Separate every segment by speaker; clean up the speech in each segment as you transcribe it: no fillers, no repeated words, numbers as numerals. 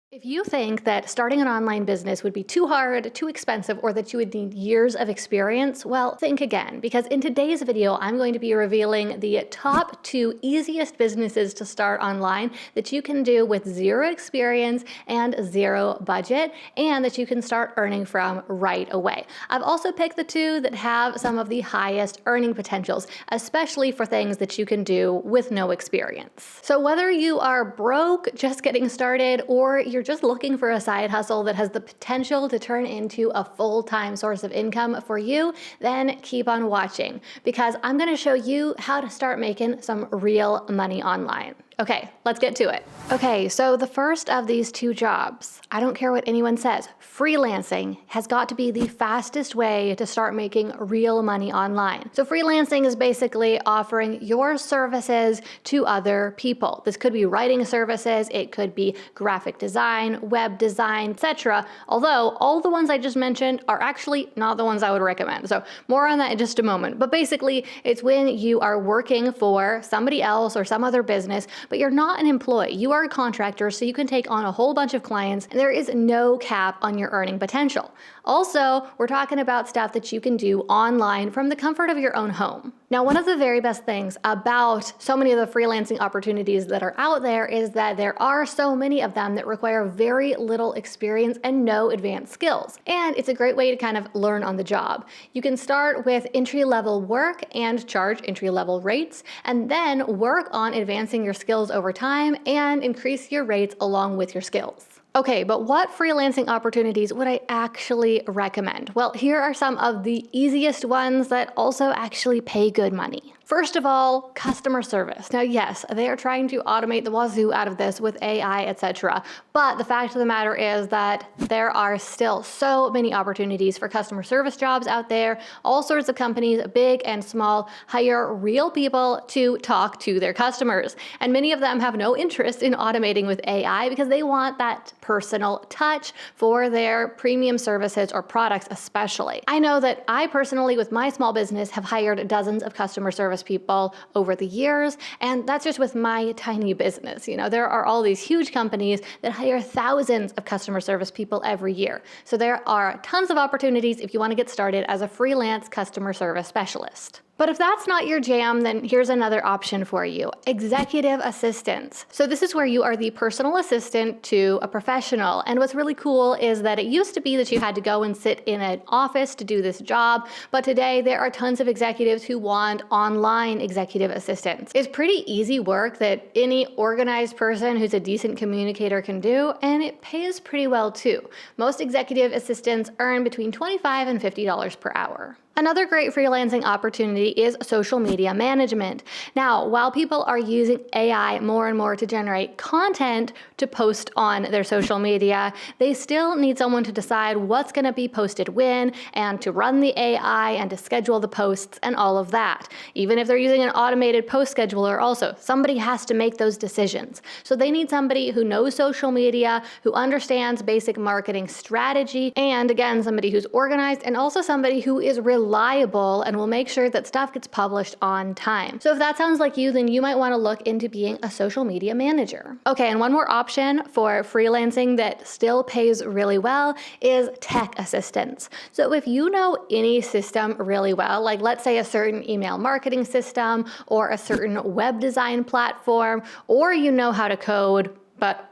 Speaker 1: If you think that starting an online business would be too hard, too expensive, or that you would need years of experience, well, think again, because in today's video, I'm going to be revealing the top 2 easiest businesses to start online that you can do with 0 experience and 0 budget, and that you can start earning from right away. I've also picked the 2 that have some of the highest earning potentials, especially for things that you can do with no experience. So whether you are broke, just getting started, or you're just looking for a side hustle that has the potential to turn into a full-time source of income for you, then keep on watching, because I'm going to show you how to start making some real money online. Okay, let's get to it. Okay, so the first of these 2 jobs, I don't care what anyone says, freelancing has got to be the fastest way to start making real money online. So freelancing is basically offering your services to other people. This could be writing services, it could be graphic design, web design, etc. Although all the ones I just mentioned are actually not the ones I would recommend. So more on that in just a moment. But basically, it's when you are working for somebody else or some other business, but you're not an employee. You are a contractor, so you can take on a whole bunch of clients, and there is no cap on your earning potential. Also, we're talking about stuff that you can do online from the comfort of your own home. Now, one of the very best things about so many of the freelancing opportunities that are out there is that there are so many of them that require very little experience and no advanced skills. And it's a great way to kind of learn on the job. You can start with entry-level work and charge entry-level rates, and then work on advancing your skills over time and increase your rates along with your skills. Okay, but what freelancing opportunities would I actually recommend? Well, here are some of the easiest ones that also actually pay good money. First of all, customer service. Now, yes, they are trying to automate the wazoo out of this with AI, etc. But the fact of the matter is that there are still so many opportunities for customer service jobs out there. All sorts of companies, big and small, hire real people to talk to their customers. And many of them have no interest in automating with AI because they want that personal touch for their premium services or products especially. I know that I personally, with my small business, have hired dozens of customer service people over the years, and that's just with my tiny business. You know, there are all these huge companies that hire thousands of customer service people every year. So there are tons of opportunities if you want to get started as a freelance customer service specialist. But if that's not your jam, then here's another option for you: executive assistants. So this is where you are the personal assistant to a professional. And what's really cool is that it used to be that you had to go and sit in an office to do this job, but today there are tons of executives who want online executive assistants. It's pretty easy work that any organized person who's a decent communicator can do, and it pays pretty well too. Most executive assistants earn between $25 and $50 per hour. Another great freelancing opportunity is social media management. Now, while people are using AI more and more to generate content to post on their social media, they still need someone to decide what's going to be posted when, and to run the AI and to schedule the posts and all of that. Even if they're using an automated post scheduler also, somebody has to make those decisions. So they need somebody who knows social media, who understands basic marketing strategy, and again, somebody who's organized, and also somebody who is reliable and will make sure that stuff gets published on time. So if that sounds like you, then you might want to look into being a social media manager. Okay, and one more option for freelancing that still pays really well is tech assistants. So if you know any system really well, like let's say a certain email marketing system or a certain web design platform, or you know how to code,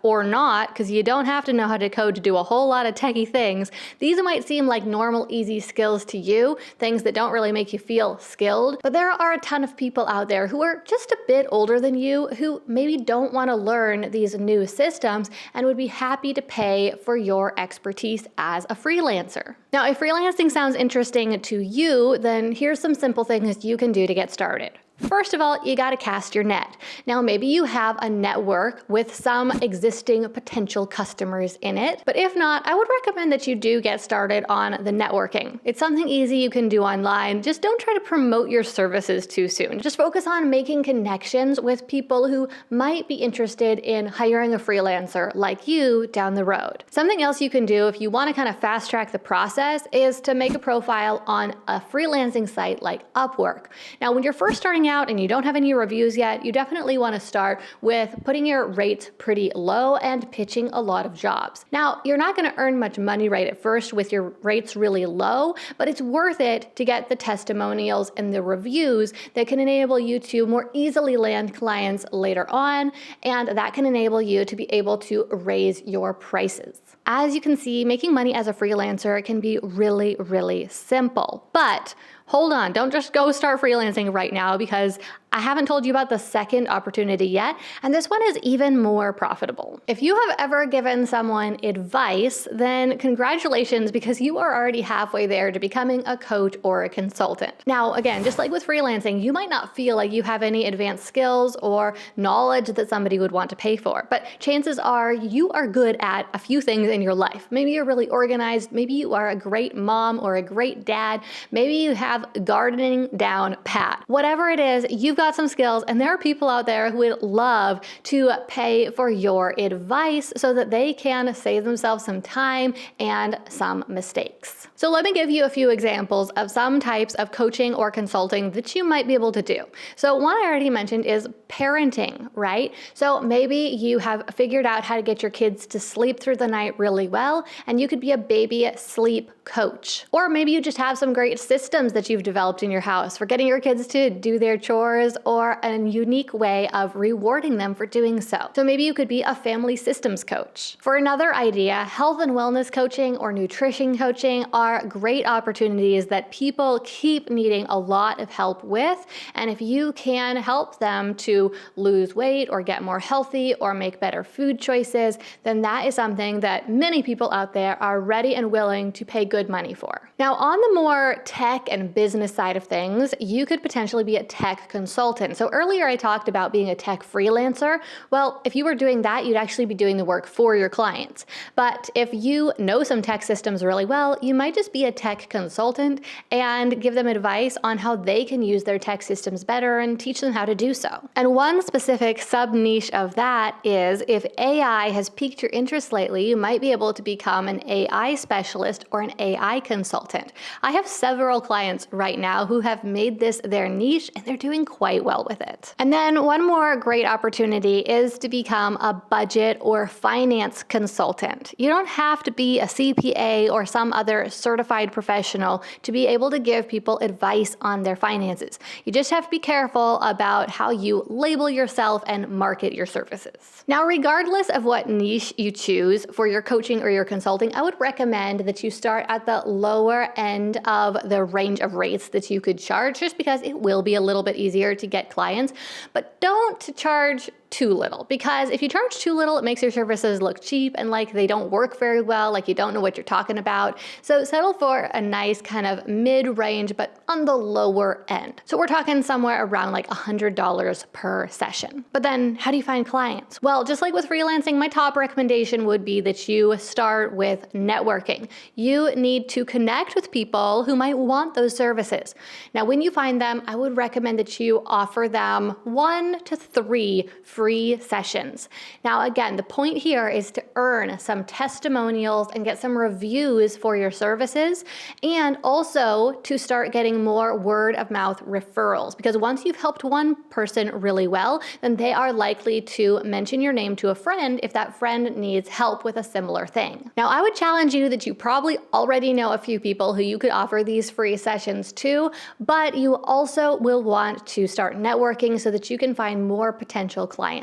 Speaker 1: or not, because you don't have to know how to code to do a whole lot of techie things. These might seem like normal, easy skills to you, things that don't really make you feel skilled, but there are a ton of people out there who are just a bit older than you who maybe don't want to learn these new systems and would be happy to pay for your expertise as a freelancer. Now, if freelancing sounds interesting to you, then here's some simple things you can do to get started. First of all, you gotta cast your net. Now, maybe you have a network with some existing potential customers in it, but if not, I would recommend that you do get started on the networking. It's something easy you can do online. Just don't try to promote your services too soon. Just focus on making connections with people who might be interested in hiring a freelancer like you down the road. Something else you can do if you wanna kind of fast track the process is to make a profile on a freelancing site like Upwork. Now, when you're first starting starting out and you don't have any reviews yet, you definitely want to start with putting your rates pretty low and pitching a lot of jobs. Now, you're not going to earn much money right at first with your rates really low, but it's worth it to get the testimonials and the reviews that can enable you to more easily land clients later on, and that can enable you to be able to raise your prices. As you can see, making money as a freelancer can be really, really simple. But hold on, don't just go start freelancing right now, because I haven't told you about the second opportunity yet, and this one is even more profitable. If you have ever given someone advice, then congratulations, because you are already halfway there to becoming a coach or a consultant. Now, again, just like with freelancing, you might not feel like you have any advanced skills or knowledge that somebody would want to pay for, but chances are you are good at a few things in your life. Maybe you're really organized, maybe you are a great mom or a great dad, maybe you have gardening down pat. Whatever it is, you've got some skills, and there are people out there who would love to pay for your advice so that they can save themselves some time and some mistakes. So let me give you a few examples of some types of coaching or consulting that you might be able to do. So one I already mentioned is parenting, right? So maybe you have figured out how to get your kids to sleep through the night really well, and you could be a baby sleep coach. Or maybe you just have some great systems that you've developed in your house for getting your kids to do their chores, or a unique way of rewarding them for doing so. So maybe you could be a family systems coach. For another idea, health and wellness coaching or nutrition coaching are great opportunities that people keep needing a lot of help with. And if you can help them to lose weight or get more healthy or make better food choices, then that is something that many people out there are ready and willing to pay good money for. Now, on the more tech and business side of things, you could potentially be a tech consultant. So earlier I talked about being a tech freelancer. Well, if you were doing that, you'd actually be doing the work for your clients. But if you know some tech systems really well, you might just be a tech consultant and give them advice on how they can use their tech systems better and teach them how to do so. And one specific sub-niche of that is if AI has piqued your interest lately, you might be able to become an AI specialist or an AI consultant. I have several clients right now who have made this their niche, and they're doing quite well with it. And then one more great opportunity is to become a budget or finance consultant. You don't have to be a CPA or some other certified professional to be able to give people advice on their finances. You just have to be careful about how you label yourself and market your services. Now, regardless of what niche you choose for your coaching or your consulting, I would recommend that you start at the lower end of the range of rates that you could charge, just because it will be a little bit easier to get clients. But don't charge too little, because if you charge too little, it makes your services look cheap and like they don't work very well, like you don't know what you're talking about. So settle for a nice kind of mid-range, but on the lower end. So we're talking somewhere around like $100 per session. But then how do you find clients? Well, just like with freelancing, my top recommendation would be that you start with networking. You need to connect with people who might want those services. Now, when you find them, I would recommend that you offer them 1 to 3 free sessions. Now, again, the point here is to earn some testimonials and get some reviews for your services, and also to start getting more word of mouth referrals, because once you've helped one person really well, then they are likely to mention your name to a friend if that friend needs help with a similar thing. Now, I would challenge you that you probably already know a few people who you could offer these free sessions to, but you also will want to start networking so that you can find more potential clients.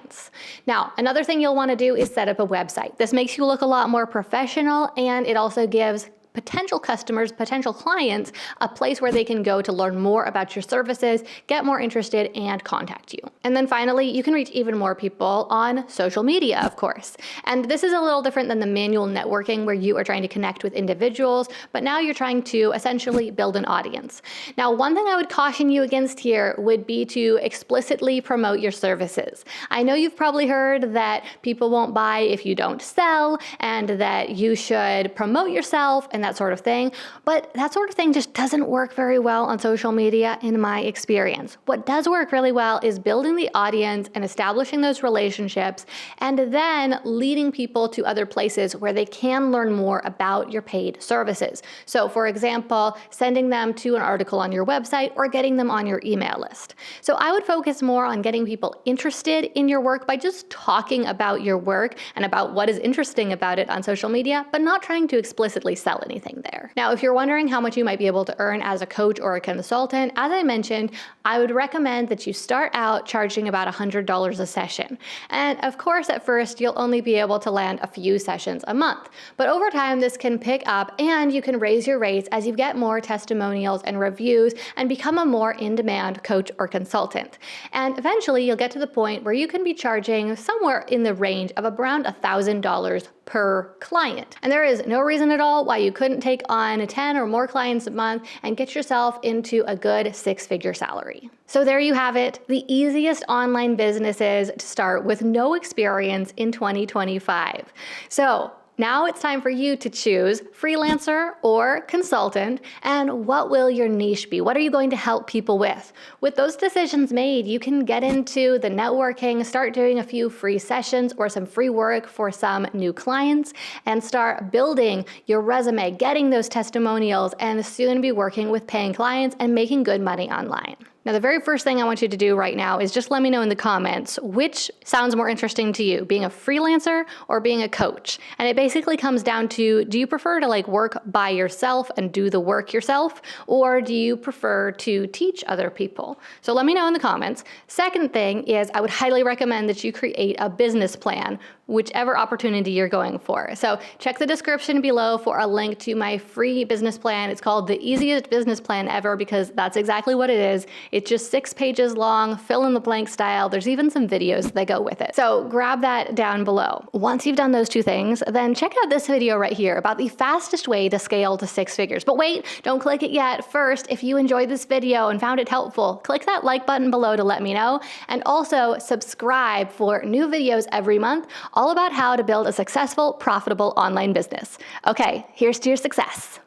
Speaker 1: Now, another thing you'll want to do is set up a website. This makes you look a lot more professional, and it also gives potential customers, potential clients, a place where they can go to learn more about your services, get more interested, and contact you. And then finally, you can reach even more people on social media, of course. And this is a little different than the manual networking where you are trying to connect with individuals, but now you're trying to essentially build an audience. Now, one thing I would caution you against here would be to explicitly promote your services. I know you've probably heard that people won't buy if you don't sell, and that you should promote yourself and and that sort of thing. But that sort of thing just doesn't work very well on social media in my experience. What does work really well is building the audience and establishing those relationships, and then leading people to other places where they can learn more about your paid services. So for example, sending them to an article on your website or getting them on your email list. So I would focus more on getting people interested in your work by just talking about your work and about what is interesting about it on social media, but not trying to explicitly sell anything there. Now, if you're wondering how much you might be able to earn as a coach or a consultant, as I mentioned, I would recommend that you start out charging about $100 a session. And of course, at first, you'll only be able to land a few sessions a month. But over time, this can pick up and you can raise your rates as you get more testimonials and reviews and become a more in-demand coach or consultant. And eventually, you'll get to the point where you can be charging somewhere in the range of around $1,000 per client. And there is no reason at all why you couldn't take on 10 or more clients a month and get yourself into a good six-figure salary. So there you have it, the easiest online businesses to start with no experience in 2025. So now it's time for you to choose freelancer or consultant, and what will your niche be? What are you going to help people with? With those decisions made, you can get into the networking, start doing a few free sessions or some free work for some new clients, and start building your resume, getting those testimonials, and soon be working with paying clients and making good money online. Now, the very first thing I want you to do right now is just let me know in the comments which sounds more interesting to you, being a freelancer or being a coach. And it basically comes down to, do you prefer to work by yourself and do the work yourself, or do you prefer to teach other people? So let me know in the comments. Second thing is, I would highly recommend that you create a business plan, whichever opportunity you're going for. So check the description below for a link to my free business plan. It's called the easiest business plan ever because that's exactly what it is. It's just 6 pages long, fill in the blank style. There's even some videos that go with it. So grab that down below. Once you've done those 2 things, then check out this video right here about the fastest way to scale to 6 figures. But wait, don't click it yet. First, if you enjoyed this video and found it helpful, click that like button below to let me know. And also subscribe for new videos every month, all about how to build a successful, profitable online business. Okay, here's to your success.